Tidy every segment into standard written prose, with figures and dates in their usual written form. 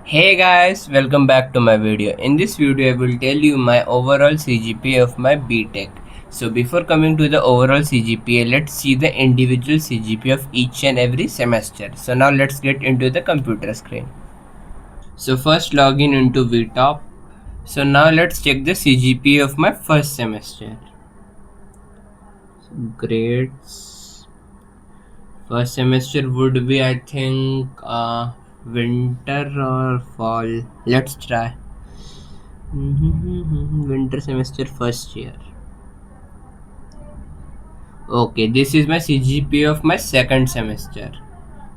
Hey guys, welcome back to my video. In this video, I will tell you my overall CGPA of my BTech. So before coming to the overall CGPA, let's see the individual CGPA of each and every semester. So now let's get into the computer screen. So first login into VTop. So now let's check the CGPA of my first semester. Grades. First semester would be I think winter or fall. Let's try. Winter semester first year. Okay, this is my CGPA of my second semester.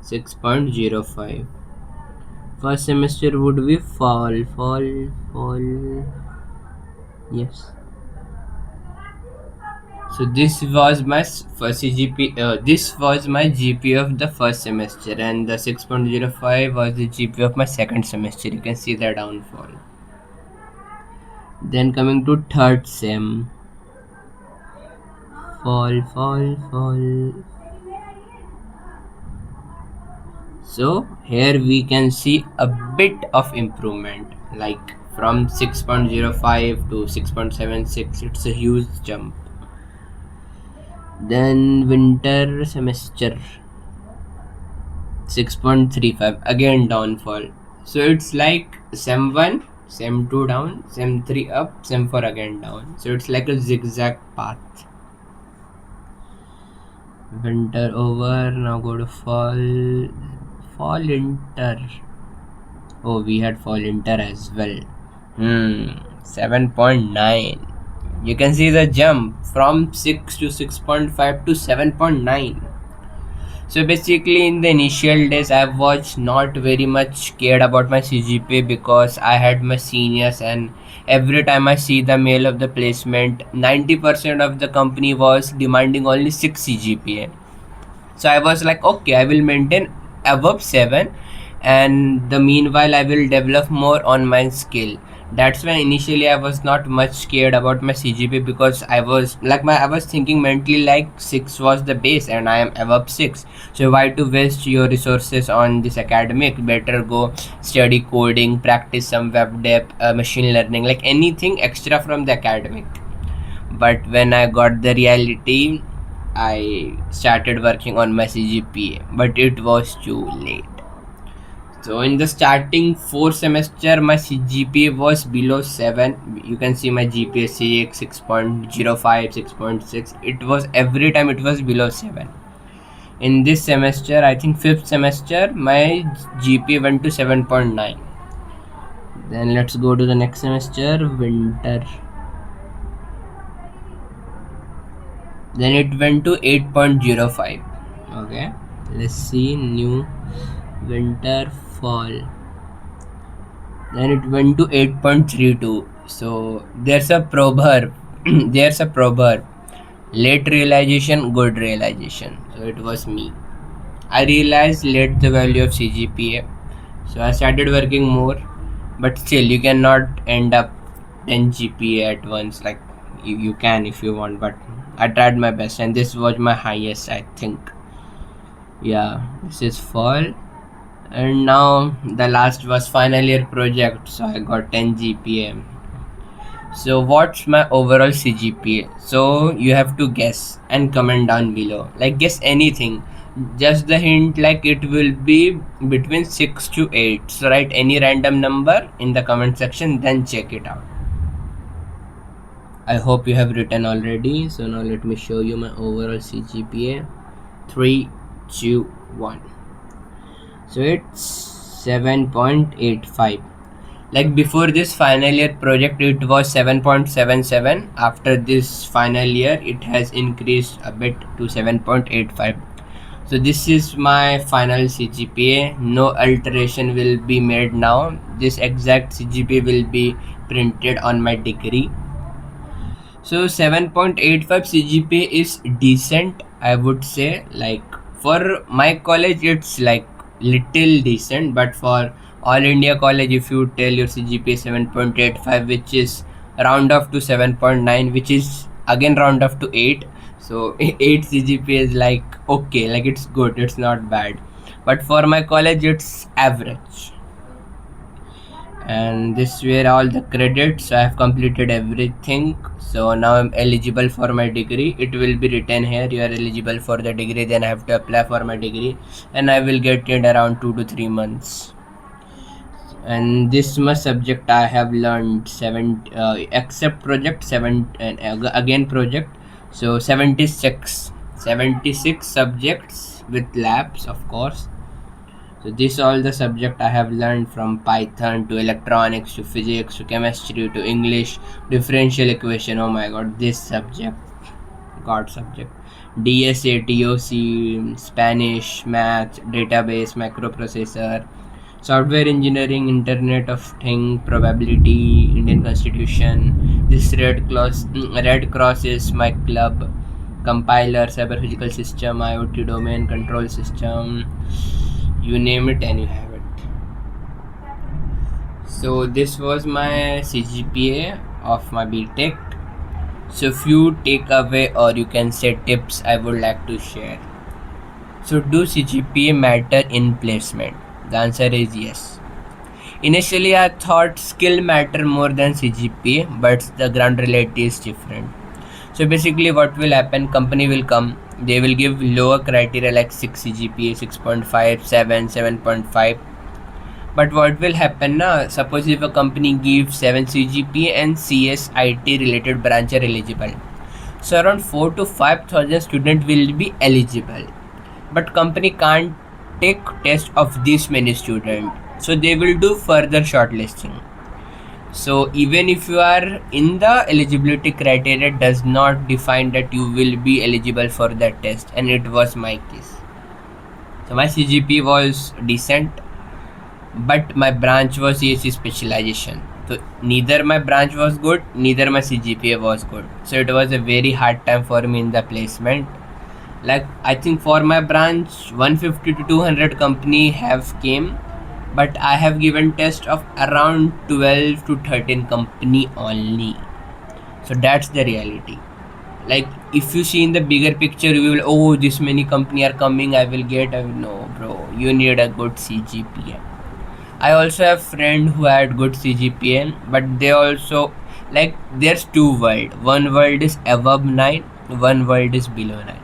6.05. First semester would be fall. Yes. So this was my first CGPA. This was my GPA of the first semester, and the 6.05 was the GPA of my second semester. You can see the downfall. Then coming to third sem. Fall. So here we can see a bit of improvement, like from 6.05 to 6.76. It's a huge jump. Then winter semester 6.35, again downfall. So it's like sem 1, sem 2 down, sem 3 up, sem 4 again down. So it's like a zigzag path. Winter over, now go to fall inter. Oh, we had fall inter as well. 7.9. You can see the jump from 6 to 6.5 to 7.9. So basically in the initial days I was not very much cared about my CGPA because I had my seniors, and every time I see the mail of the placement, 90% of the company was demanding only 6 CGPA. So I was like, okay, I will maintain above 7, and the meanwhile I will develop more on my skill. That's why initially I was not much scared about my CGPA, because I was thinking mentally like 6 was the base and I am above 6. So why to waste your resources on this academic? Better go study coding, practice some web dev, machine learning, like anything extra from the academic. But when I got the reality, I started working on my CGPA, but it was too late. So in the starting 4 semester, my CGPA was below 7. You can see my GPA 6, 6.05, 6.6. It was every time it was below 7. In this semester, I think 5th semester, my GPA went to 7.9. Then let's go to the next semester, winter. Then it went to 8.05. Okay, let's see new winter fall. Then it went to 8.32. So there's a proverb. There's a proverb: late realization, good realization. So it was me. I realized late the value of CGPA, so I started working more. But still, you cannot end up 10 GPA at once. Like you can if you want, but I tried my best, and this was my highest, I think. Yeah, this is fall. And now the last was final year project, so I got 10 GPA. So what's my overall CGPA? So you have to guess and comment down below. Like guess anything. Just the hint, like it will be between 6 to 8. So write any random number in the comment section, then check it out. I hope you have written already. So now let me show you my overall CGPA. 3, 2, 1. So it's 7.85. Like before this final year project, it was 7.77. After this final year, it has increased a bit to 7.85. So this is my final CGPA. No alteration will be made now. This exact CGPA will be printed on my degree. So 7.85 CGPA is decent, I would say. Like for my college, it's like little decent, but for all India college, if you tell your CGPA 7.85, which is round off to 7.9, which is again round off to 8. So 8 CGPA is like okay, like it's good, it's not bad. But for my college, it's average. and this were all the credits. So I have completed everything, so now I'm eligible for my degree. It will be written here, you are eligible for the degree, then I have to apply for my degree, and I will get it around 2 to 3 months. And this much subject I have learned, seven except project 7, and again project. So 76 subjects with labs, of course. So this all the subject I have learned, from Python to electronics to physics to chemistry to English, differential equation. Oh my god, this subject, god subject. DSA, TOC, Spanish, math, database, microprocessor, software engineering, Internet of Thing, probability, Indian Constitution. This Red Cross is my club. Compiler, cyber physical system, IoT domain control system, you name it and you have it. So this was my CGPA of my BTech. So few takeaway, or you can say tips, I would like to share. So do CGPA matter in placement? The answer is yes. Initially I thought skill matter more than CGPA, but the ground reality is different. So basically what will happen, company will come, they will give lower criteria like 6 CGPA, 6.5, 7, 7.5. But what will happen now, suppose if a company gives 7 CGPA and CS IT related branch are eligible, so around 4 to 5,000 students will be eligible, but company can't take test of this many students, so they will do further shortlisting. So even if you are in the eligibility criteria, does not define that you will be eligible for that test, and it was my case. So my CGP was decent, but my branch was CSC specialization. So neither my branch was good, neither my CGPA was good. So it was a very hard time for me in the placement. Like I think for my branch 150 to 200 company have came, but I have given test of around 12 to 13 company only. So that's the reality. Like if you see in the bigger picture, you will, oh, this many company are coming, I will get. I will, no, bro, you need a good CGPA. I also have friend who had good CGPA, but they also, like, there's two world. One world is above 9, one world is below 9.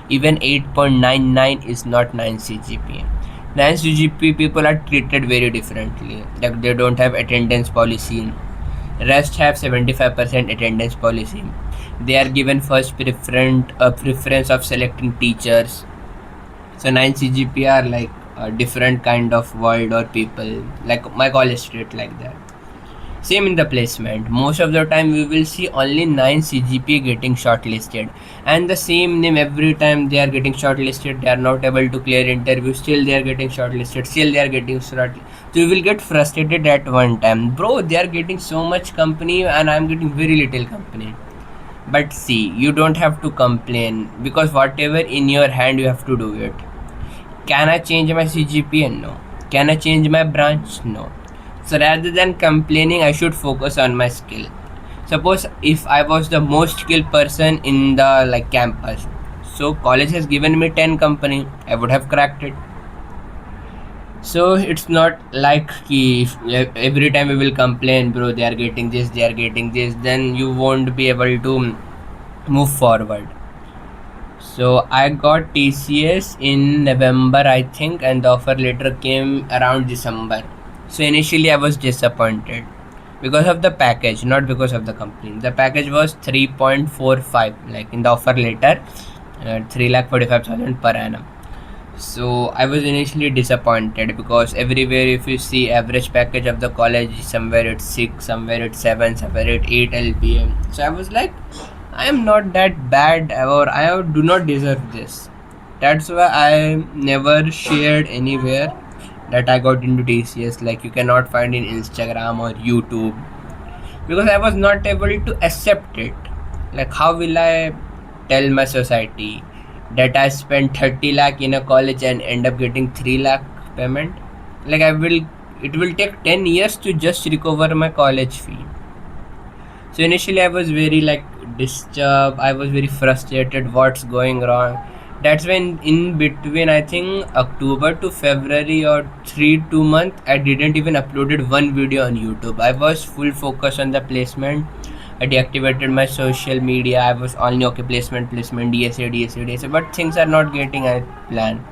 Even 8.99 is not 9 CGPA. 9 CGPA people are treated very differently. Like they don't have attendance policy. Rest have 75% attendance policy. They are given first preference of selecting teachers. So 9 CGPA are like a different kind of world or people. Like my college treat like that. Same in the placement. Most of the time we will see only 9 CGPA getting shortlisted, and the same name every time they are getting shortlisted. They are not able to clear interview. Still they are getting shortlisted. Still they are getting shortlisted. So you will get frustrated at one time. Bro, they are getting so much company and I am getting very little company. But see, you don't have to complain, because whatever in your hand you have to do it. Can I change my CGPA? No. Can I change my branch? No. So rather than complaining, I should focus on my skill. Suppose if I was the most skilled person in the like campus, so college has given me 10 company, I would have cracked it. So it's not like if every time we will complain, bro, they are getting this, they are getting this, then you won't be able to move forward. So I got TCS in November, I think, and the offer letter came around December. So initially I was disappointed because of the package, not because of the company. The package was 3.45, like in the offer letter, 3,45,000 per annum. So I was initially disappointed, because everywhere if you see average package of the college, somewhere it's 6, somewhere it's 7, somewhere it's 8 LPM. So I was like, I am not that bad, or I do not deserve this. That's why I never shared anywhere that I got into TCS. Like you cannot find in Instagram or YouTube, because I was not able to accept it. Like how will I tell my society that I spent 30 lakh in a college and end up getting 3 lakh payment? Like it will take 10 years to just recover my college fee. So initially I was very like disturbed, I was very frustrated, what's going wrong. That's when in between I think October to February or 3 2 month I didn't even uploaded one video on YouTube. I was full focus on the placement. I deactivated my social media. I was only okay, placement, placement, DSA, DSA, DSA, but things are not getting I plan.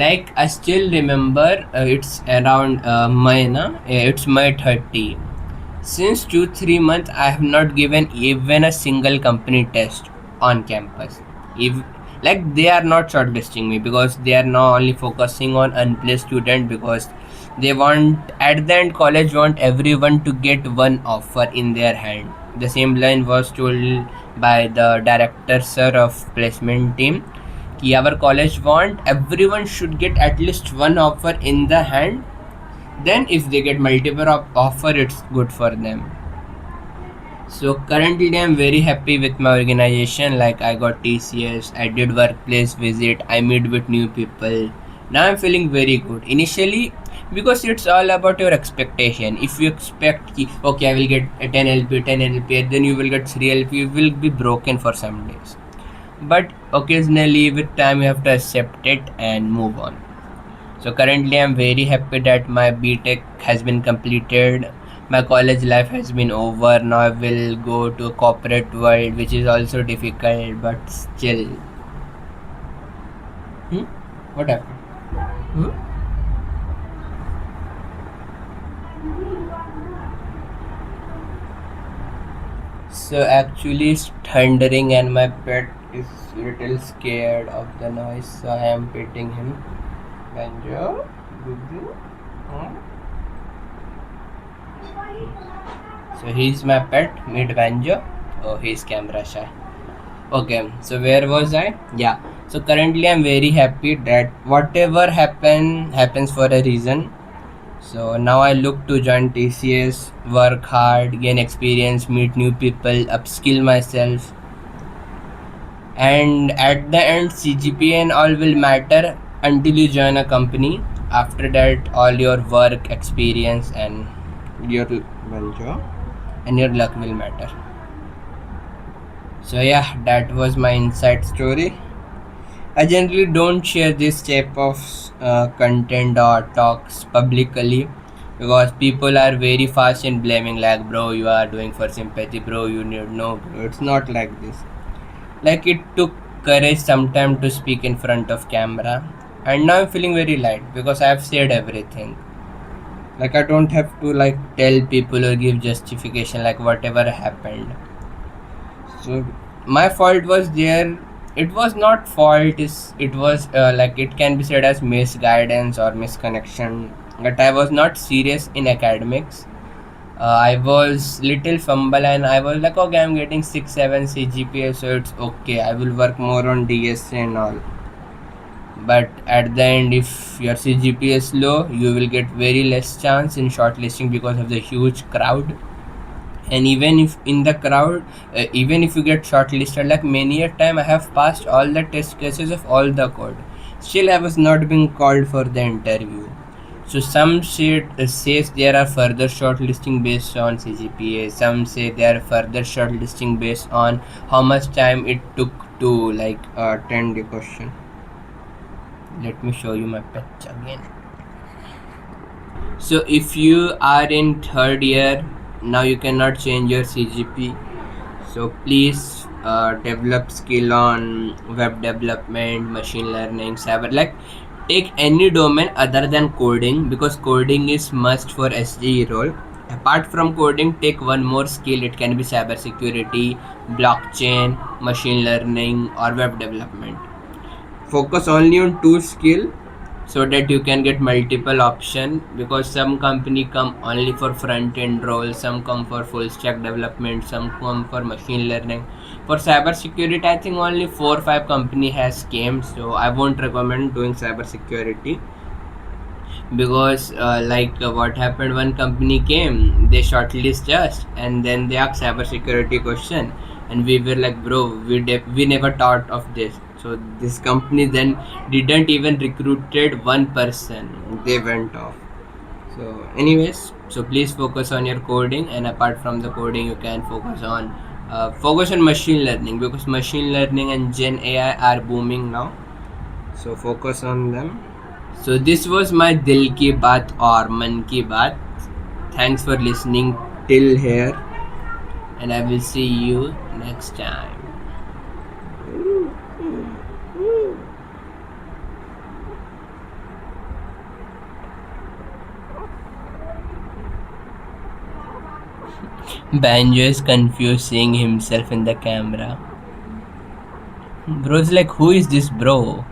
Like I still remember, it's around May na, it's May 30. Since 2 3 months, I have not given even a single company test on campus. If like they are not shortlisting me because they are now only focusing on unplaced student, because they want at the end college want everyone to get one offer in their hand. The same line was told by the director sir of placement team. कि our college want everyone should get at least one offer in the hand, then if they get multiple offer it's good for them. So currently I'm very happy with my organization. Like I got TCS, I did workplace visit, I meet with new people. Now I'm feeling very good. Initially, because it's all about your expectation. If you expect okay I will get a 10 LP, 10 LP, then you will get 3 LP, you will be broken for some days. But occasionally with time you have to accept it and move on. So currently I'm very happy that my BTech has been completed. My college life has been over. Now I will go to a corporate world, which is also difficult, but still. Hmm? What happened? Hmm? So actually it's thundering and my pet is little scared of the noise, so I am petting him. Banjo, Gugu. Hmm? So he's my pet, meet Banjo. Oh, he's camera shy. Okay, so where was I? Yeah. So currently I'm very happy that whatever happens for a reason. So now I look to join TCS, work hard, gain experience, meet new people, upskill myself, and at the end CGPA and all will matter until you join a company. After that, all your work experience and your and your luck will matter. So yeah, that was my inside story. I generally don't share this type of content or talks publicly, because people are very fast in blaming, like bro you are doing for sympathy, bro you need, no bro, it's not like this. Like it took courage sometime to speak in front of camera, and now I'm feeling very light because I have said everything. Like I don't have to like tell people or give justification like whatever happened. So my fault was there. It was not fault. It was like it can be said as misguidance or misconnection. But I was not serious in academics. I was little fumble and I was like, okay, I'm getting 6 7 CGPA, so it's okay. I will work more on DSA and all. But at the end, if your CGPA is low, you will get very less chance in shortlisting because of the huge crowd. And even if in the crowd, even if you get shortlisted, like many a time I have passed all the test cases of all the code, still I was not being called for the interview. So some says there are further shortlisting based on CGPA, some say there are further shortlisting based on how much time it took to like attend the question. Let me show you my patch again. So if you are in third year, now you cannot change your CGP. So please develop skill on web development, machine learning, cyber. Like take any domain other than coding, because coding is must for SGE role. Apart from coding, take one more skill. It can be cyber security, blockchain, machine learning, or web development. Focus only on two skill so that you can get multiple option, because some company come only for front end role, some come for full stack development, some come for machine learning. For cyber security I think only 4 5 company has came, so I won't recommend doing cyber security, because what happened, one company came, they shortlist us and then they asked cyber security question, and we were like bro we never thought of this. So this company then didn't even recruited one person, they went off. So anyways, so please focus on your coding, and apart from the coding you can focus on Focus on machine learning because machine learning and Gen AI are booming now. So focus on them. So this was my Dil Ki Baat or Man Ki Baat. Thanks for listening till here, and I will see you next time. Banjo is confused seeing himself in the camera. Bro's like, who is this bro?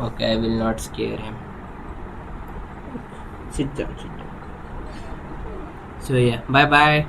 Okay, I will not scare him. Sit down, sit down. So yeah, bye bye.